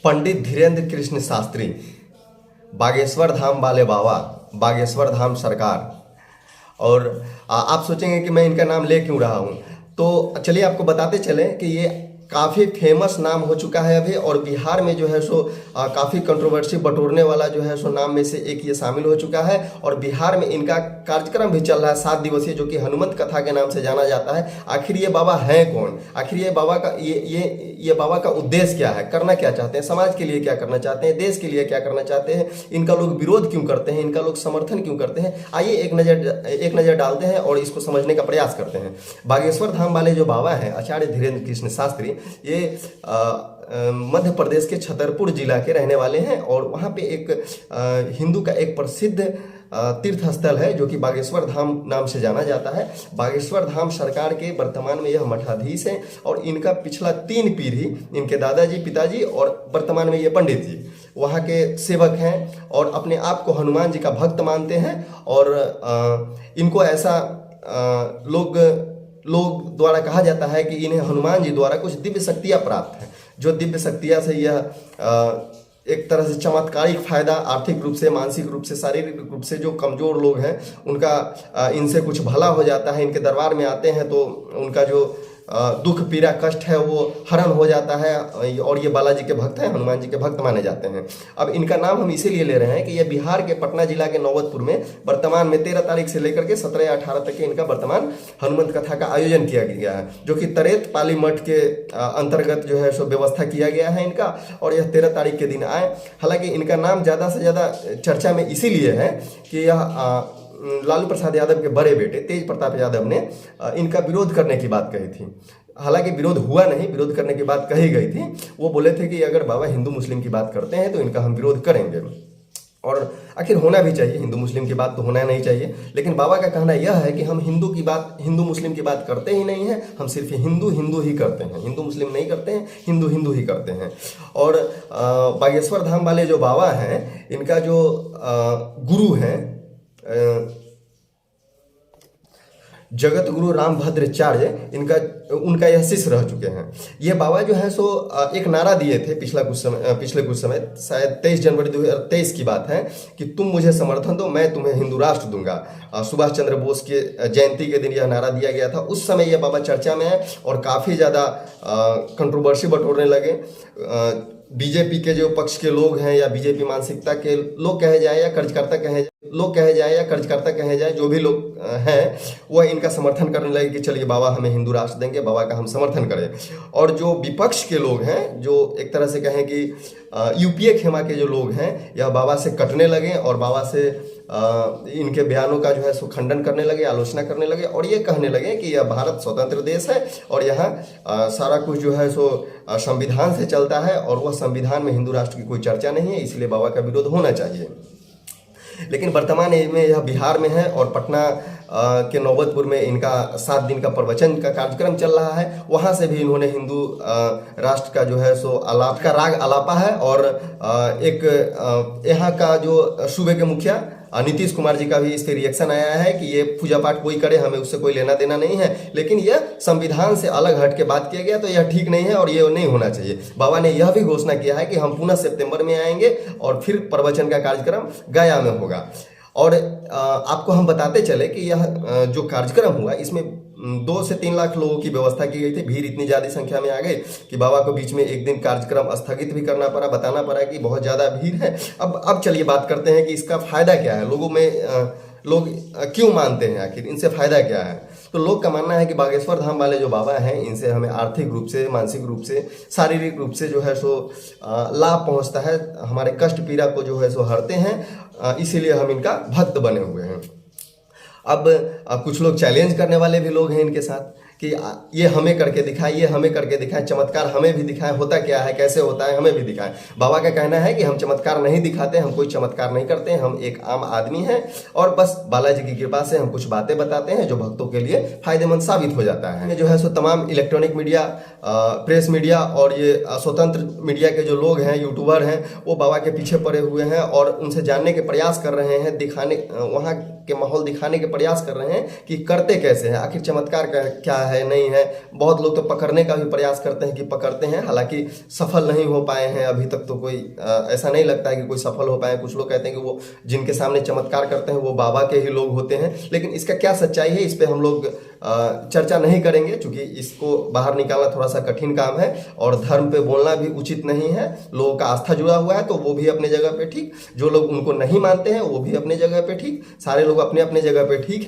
पंडित धीरेन्द्र कृष्ण शास्त्री, बागेश्वर धाम वाले बाबा, बागेश्वर धाम सरकार। और आप सोचेंगे कि मैं इनका नाम ले क्यों रहा हूँ, तो चलिए आपको बताते चलें कि ये काफ़ी फेमस नाम हो चुका है अभी, और बिहार में जो है सो काफ़ी कंट्रोवर्सी बटोरने वाला जो है सो नाम में से एक ये शामिल हो चुका है। और बिहार में इनका कार्यक्रम भी चल रहा है 7 दिवसीय, जो कि हनुमत कथा के नाम से जाना जाता है। आखिर ये बाबा हैं कौन, आखिर ये बाबा का ये बाबा का उद्देश्य क्या है, करना क्या चाहते हैं, समाज के लिए क्या करना चाहते हैं, देश के लिए क्या करना चाहते हैं, इनका लोग विरोध क्यों करते हैं, इनका लोग समर्थन क्यों करते हैं। आइए एक नज़र डालते हैं और इसको समझने का प्रयास करते हैं। बागेश्वर धाम वाले जो बाबा हैं आचार्य धीरेन्द्र कृष्ण शास्त्री, ये मध्य प्रदेश के छतरपुर जिला के रहने वाले हैं। और वहाँ पे एक हिंदू का एक प्रसिद्ध तीर्थ स्थल है जो कि बागेश्वर धाम नाम से जाना जाता है। बागेश्वर धाम सरकार के वर्तमान में यह मठाधीश हैं, और इनका पिछला 3 पीढ़ी, इनके दादाजी, पिताजी और वर्तमान में ये पंडित जी वहाँ के सेवक हैं, और अपने आप को हनुमान जी का भक्त मानते हैं। और इनको ऐसा लोग द्वारा कहा जाता है कि इन्हें हनुमान जी द्वारा कुछ दिव्य शक्तियाँ प्राप्त हैं, जो दिव्य शक्तियाँ से यह एक तरह से चमत्कारिक फायदा, आर्थिक रूप से, मानसिक रूप से, शारीरिक रूप से जो कमजोर लोग हैं उनका इनसे कुछ भला हो जाता है। इनके दरबार में आते हैं तो उनका जो दुख पीड़ा कष्ट है वो हरण हो जाता है, और ये बालाजी के भक्त हैं, हनुमान जी के भक्त माने जाते हैं। अब इनका नाम हम इसीलिए ले रहे हैं कि ये बिहार के पटना जिला के नौबतपुर में वर्तमान में 13 तारीख से लेकर के 17 या 18 तक के इनका वर्तमान हनुमत कथा का आयोजन किया गया है, जो कि तरेत पाली मठ के अंतर्गत जो है सो व्यवस्था किया गया है इनका। और यह 13 तारीख के दिन आए। हालांकि इनका नाम ज़्यादा से ज़्यादा चर्चा में इसीलिए है कि यह लालू प्रसाद यादव के बड़े बेटे तेज प्रताप यादव ने इनका विरोध करने की बात कही थी। हालांकि विरोध हुआ नहीं, विरोध करने की बात कही गई थी। वो बोले थे कि अगर बाबा हिंदू मुस्लिम की बात करते हैं तो इनका हम विरोध करेंगे, और आखिर होना भी चाहिए, हिंदू मुस्लिम की बात तो होना नहीं चाहिए। लेकिन बाबा का कहना यह है कि हम हिंदू मुस्लिम की बात करते ही नहीं है, हम सिर्फ हिंदू ही करते हैं, हिंदू मुस्लिम नहीं करते हैं, हिंदू ही करते हैं। और बागेश्वर धाम वाले जो बाबा हैं, इनका जो गुरु हैं जगत गुरु रामभद्राचार्य, उनका यह शिष्य रह चुके हैं। ये बाबा जो है सो एक नारा दिए थे पिछले कुछ समय, शायद 23 जनवरी 2023 की बात है, कि तुम मुझे समर्थन दो, मैं तुम्हें हिंदू राष्ट्र दूंगा। सुभाष चंद्र बोस के जयंती के दिन यह नारा दिया गया था। उस समय ये बाबा चर्चा में है और काफ़ी ज़्यादा कंट्रोवर्सी बटोरने लगे। बीजेपी के जो पक्ष के लोग हैं, या बीजेपी मानसिकता के लोग कहे जाए, या कर्जकर्ता कहे जाए, जो भी लोग हैं वह इनका समर्थन करने लगे कि चलिए बाबा हमें हिंदू राष्ट्र देंगे, बाबा का हम समर्थन करें। और जो विपक्ष के लोग हैं, जो एक तरह से कहें कि यूपीए खेमा के जो लोग हैं, यह बाबा से कटने लगे और बाबा से इनके बयानों का जो है सो खंडन करने लगे, आलोचना करने लगे, और ये कहने लगे कि यह भारत स्वतंत्र देश है और यहाँ सारा कुछ जो है सो संविधान से चलता है, और वह संविधान में हिंदू राष्ट्र की कोई चर्चा नहीं है, इसलिए बाबा का विरोध होना चाहिए। लेकिन वर्तमान में यह बिहार में है, और पटना के नौबतपुर में इनका 7 दिन का प्रवचन का कार्यक्रम चल रहा है। वहाँ से भी इन्होंने हिंदू राष्ट्र का जो है सो आलाप का राग आलापा है। और एक यहाँ का जो सूबे के मुखिया नीतीश कुमार जी का भी इस पर रिएक्शन आया है कि ये पूजा पाठ कोई करे, हमें उससे कोई लेना देना नहीं है, लेकिन यह संविधान से अलग हट के बात किया गया तो यह ठीक नहीं है और ये नहीं होना चाहिए। बाबा ने यह भी घोषणा किया है कि हम पुनः सितंबर में आएंगे और फिर प्रवचन का कार्यक्रम गया में होगा। और आपको हम बताते चले कि यह जो कार्यक्रम हुआ, इसमें 2 से 3 लाख लोगों की व्यवस्था की गई थी। भीड़ इतनी ज़्यादा संख्या में आ गई कि बाबा को बीच में एक दिन कार्यक्रम स्थगित भी करना पड़ा, बताना पड़ा कि बहुत ज़्यादा भीड़ है। अब चलिए बात करते हैं कि इसका फ़ायदा क्या है, लोगों में लोग क्यों मानते हैं, आखिर इनसे फ़ायदा क्या है। तो लोग का मानना है कि बागेश्वर धाम वाले जो बाबा हैं, इनसे हमें आर्थिक रूप से, मानसिक रूप से, शारीरिक रूप से जो है सो लाभ पहुंचता है, हमारे कष्ट पीड़ा को जो है सो हरते हैं, इसीलिए हम इनका भक्त बने हुए हैं। अब कुछ लोग चैलेंज करने वाले भी लोग हैं इनके साथ कि ये हमें करके दिखाए, ये हमें करके दिखाए, चमत्कार हमें भी दिखाए, होता क्या है, कैसे होता है, हमें भी दिखाए। बाबा का कहना है कि हम चमत्कार नहीं दिखाते, हम कोई चमत्कार नहीं करते, हम एक आम आदमी हैं और बस बालाजी की कृपा से हम कुछ बातें बताते हैं जो भक्तों के लिए फायदेमंद साबित हो जाता है। जो है सो तमाम इलेक्ट्रॉनिक मीडिया, प्रेस मीडिया और ये स्वतंत्र मीडिया के जो लोग हैं, यूट्यूबर हैं, वो बाबा के पीछे पड़े हुए हैं और उनसे जानने के प्रयास कर रहे हैं, दिखाने, वहाँ के माहौल दिखाने के प्रयास कर रहे हैं कि करते कैसे हैं, आखिर चमत्कार क्या है नहीं है। बहुत लोग तो पकड़ने का भी प्रयास करते हैं कि पकड़ते हैं, हालांकि सफल नहीं हो पाए हैं अभी तक। तो कोई ऐसा नहीं लगता है कि कोई सफल हो पाए। कुछ लोग कहते हैं कि वो जिनके सामने चमत्कार करते हैं वो बाबा के ही लोग होते हैं, लेकिन इसका क्या सच्चाई है इस पे हम लोग चर्चा नहीं करेंगे, क्योंकि इसको बाहर निकालना थोड़ा सा कठिन काम है और धर्म पे बोलना भी उचित नहीं है। लोगों का आस्था जुड़ा हुआ है तो वो भी अपने जगह पे ठीक, जो लोग उनको नहीं मानते हैं वो भी अपने जगह पे ठीक, सारे लोग अपने अपने जगह पे ठीक।